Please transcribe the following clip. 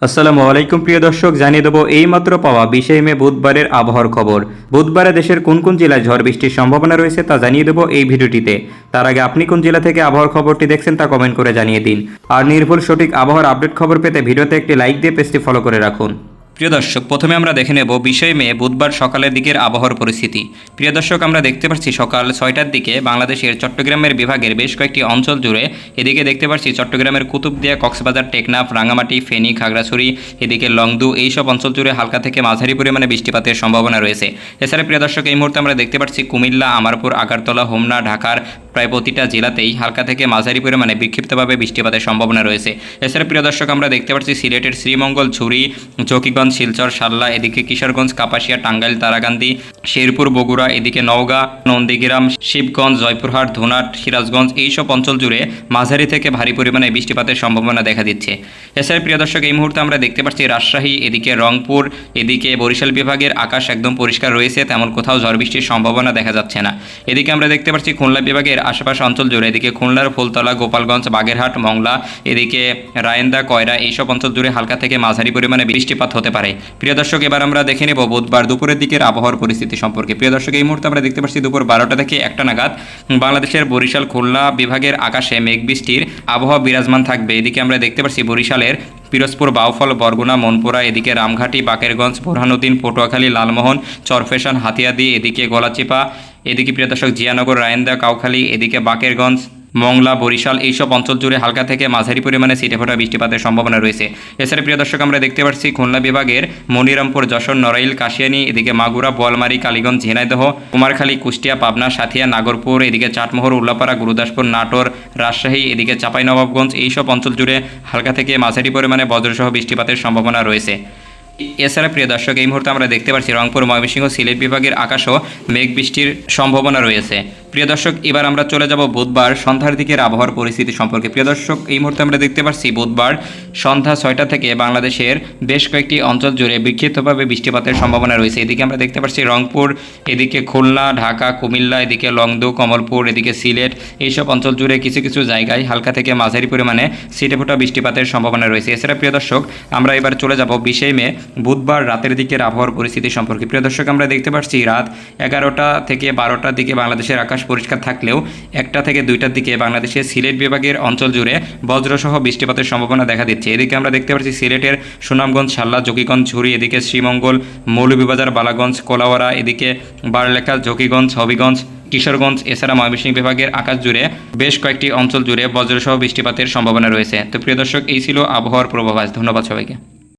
আসসালামু আলাইকুম প্রিয় দর্শক, জানিয়ে দেবো এইমাত্র পাওয়া 20 মে বুধবারের আবহাওয়ার খবর। বুধবারে দেশের কোন কোন জেলায় ঝড় বৃষ্টির সম্ভাবনা রয়েছে তা জানিয়ে দেবো এই ভিডিওটিতে। তার আগে আপনি কোন জেলা থেকে আবহাওয়ার খবরটি দেখছেন তা কমেন্ট করে জানিয়ে দিন। আর নির্ভুল সঠিক আবহাওয়ার আপডেট খবর পেতে ভিডিওতে একটি লাইক দিয়ে পেজটি ফলো করে রাখুন। প্রিয় দর্শক, প্রথমে আমরা দেখে নেব 20 মে বুধবার সকালের দিকের আবহাওয়ার পরিস্থিতি। প্রিয় দর্শক, আমরা দেখতে পাচ্ছি সকাল 6টার দিকে বাংলাদেশের চট্টগ্রামের বিভাগের বেশ কয়েকটি অঞ্চল জুড়ে এদিকে দেখতে পাচ্ছি চট্টগ্রামের কুতুবদিয়া, কক্সবাজার, টেকনাফ, রাঙামাটি, ফেনী, খাগড়াছড়ি, এদিকে লংদু এইসব অঞ্চল জুড়ে হালকা থেকে মাঝারি পরিমাণে বৃষ্টিপাতের সম্ভাবনা রয়েছে। এছাড়া প্রিয় দর্শক, এই মুহূর্তে আমরা দেখতে পাচ্ছি কুমিল্লা, আমারপুর, আগারতলা, হোমনা, ঢাকার প্রায় প্রতিটা জেলাতেই হালকা থেকে মাঝারি পরিমাণে বিক্ষিপ্তভাবে বৃষ্টিপাতের সম্ভাবনা রয়েছে। এছাড়া প্রিয় দর্শক, আমরা দেখতে পাচ্ছি সিলেটের শ্রীমঙ্গল, ঝুরি, জকিগঞ্জ, শিলচর, সাল্লা, এদিকে কিশোরগঞ্জ, কাপাসিয়া, টাঙ্গাইল, তারাকান্দি, শেরপুর, বগুড়া, এদিকে নওগাঁ, নন্দীগ্রাম, শিবগঞ্জ, জয়পুরহাট, ধুনাট, সিরাজগঞ্জ এইসব অঞ্চল জুড়ে মাঝারি থেকে ভারী পরিমাণে বৃষ্টিপাতের সম্ভাবনা দেখা দিচ্ছে। এছাড়া প্রিয় দর্শক, এই মুহূর্তে আমরা দেখতে পাচ্ছি রাজশাহী, এদিকে রংপুর, এদিকে বরিশাল বিভাগের আকাশ একদম পরিষ্কার রয়েছে, তেমন কোথাও ঝড় বৃষ্টির সম্ভাবনা দেখা যাচ্ছে না। এদিকে আমরা দেখতে পাচ্ছি খুলনা বিভাগের আশেপাশ অঞ্চল জুড়ে এদিকে খুলনার ফুলতলা, গোপালগঞ্জ, বাগেরহাট, মংলা, এদিকে রায়েন্দা, কয়রা এইসব অঞ্চল জুড়ে হালকা থেকে মাঝারি পরিমাণে বৃষ্টিপাত হতে পারে। প্রিয় দর্শক, এবার আমরা দেখে নেব বুধবার দুপুরের দিকের আবহাওয়ার পরিস্থিতি সম্পর্কে। প্রিয় দর্শক, এই মুহূর্তে আমরা দেখতে পাচ্ছি দুপুর 12টা থেকে 1টা নাগাদ বাংলাদেশের বরিশাল, খুলনা বিভাগের আকাশে মেঘ বৃষ্টির আবহাওয়া বিরাজমান থাকবে। এদিকে আমরা দেখতে পাচ্ছি বরিশালের পিরোজপুর, বাউফল, বরগুনা, মনপুরা, এদিকে রামঘাটি, বাকেরগঞ্জ, বোরহানুদ্দিন, পটুয়াখালী, লালমোহন, চরফেশন, হাতিয়াদি, এদিকে গলাচিপা, এদিকে প্রিয় দর্শক জিয়ানগর, রায়েন্দা, কাউখালী, এদিকে বাকেরগঞ্জ, মংলা, বরিশাল এইসব অঞ্চল জুড়ে হালকা থেকে মাঝারি পরিমাণে ছিটেফোঁটা বৃষ্টিপাতের সম্ভাবনা রয়েছে। এছাড়া প্রিয় দর্শক, আমরা দেখতে পাচ্ছি খুলনা বিভাগের মনিরামপুর, যশোর, নড়াইল, কাশিয়ানী, এদিকে মাগুরা, বোয়ালমারী, কালীগঞ্জ, ঝিনাইদহ, কুমারখালী, কুষ্টিয়া, পাবনা, সাথিয়া, নাগরপুর, এদিকে চাটমোহর, উল্লাপাড়া, গুরুদাসপুর, নাটোর, রাজশাহী, এদিকে চাঁপাইনবাবগঞ্জ এইসব অঞ্চল জুড়ে হালকা থেকে মাঝারি পরিমাণে বজ্রসহ বৃষ্টিপাতের সম্ভাবনা রয়েছে। এছাড়া প্রিয় দর্শক, এই মুহূর্তে আমরা দেখতে পাচ্ছি রংপুর, ময়মনসিংহ, সিলেট বিভাগের আকাশও মেঘ বৃষ্টির সম্ভাবনা রয়েছে। প্রিয় দর্শক, এবার আমরা চলে যাব বুধবার সন্ধ্যার দিকের আবহাওয়ার পরিস্থিতি সম্পর্কে। প্রিয় দর্শক, এই মুহূর্তে আমরা দেখতে পাচ্ছি বুধবার সন্ধ্যা 6টা থেকে বাংলাদেশের বেশ কয়েকটি অঞ্চল জুড়ে বিক্ষিপ্তভাবে বৃষ্টিপাতের সম্ভাবনা রয়েছে। এদিকে আমরা দেখতে পাচ্ছি রংপুর, এদিকে খুলনা, ঢাকা, কুমিল্লা, এদিকে লংদু, কমলপুর, এদিকে সিলেট এইসব অঞ্চল জুড়ে কিছু কিছু জায়গায় হালকা থেকে মাঝারি পরিমাণে ছিটেফোঁটা বৃষ্টিপাতের সম্ভাবনা রয়েছে। এছাড়া প্রিয় দর্শক, আমরা এবার চলে যাব 20 মে বুধবার রাতের দিকের আবহাওয়ার পরিস্থিতি সম্পর্কে। প্রিয় দর্শক, আমরা দেখতে পাচ্ছি রাত 11টা থেকে 12টার দিকে বাংলাদেশের আকাশ পরিষ্কার থাকলেও 1টা থেকে 2টার দিকে বাংলাদেশের সিলেট বিভাগের অঞ্চল জুড়ে বজ্রসহ বৃষ্টিপাতের সম্ভাবনা দেখা দিচ্ছে। এদিকে আমরা দেখতে পাচ্ছি সিলেটের সুনামগঞ্জ, সাল্লা, জকিগঞ্জ, ঝুরি, এদিকে শ্রীমঙ্গল, মৌলভীবাজার, বালাগঞ্জ, কোলাওয়ারা, এদিকে বারলেখা, জকিগঞ্জ, হবিগঞ্জ, কিশোরগঞ্জ, এছাড়া ময়মনসিংহ বিভাগের আকাশ জুড়ে বেশ কয়েকটি অঞ্চল জুড়ে বজ্রসহ বৃষ্টিপাতের সম্ভাবনা রয়েছে। তো প্রিয় দর্শক, এই ছিল আবহাওয়ার পূর্বাভাস। ধন্যবাদ সবাইকে।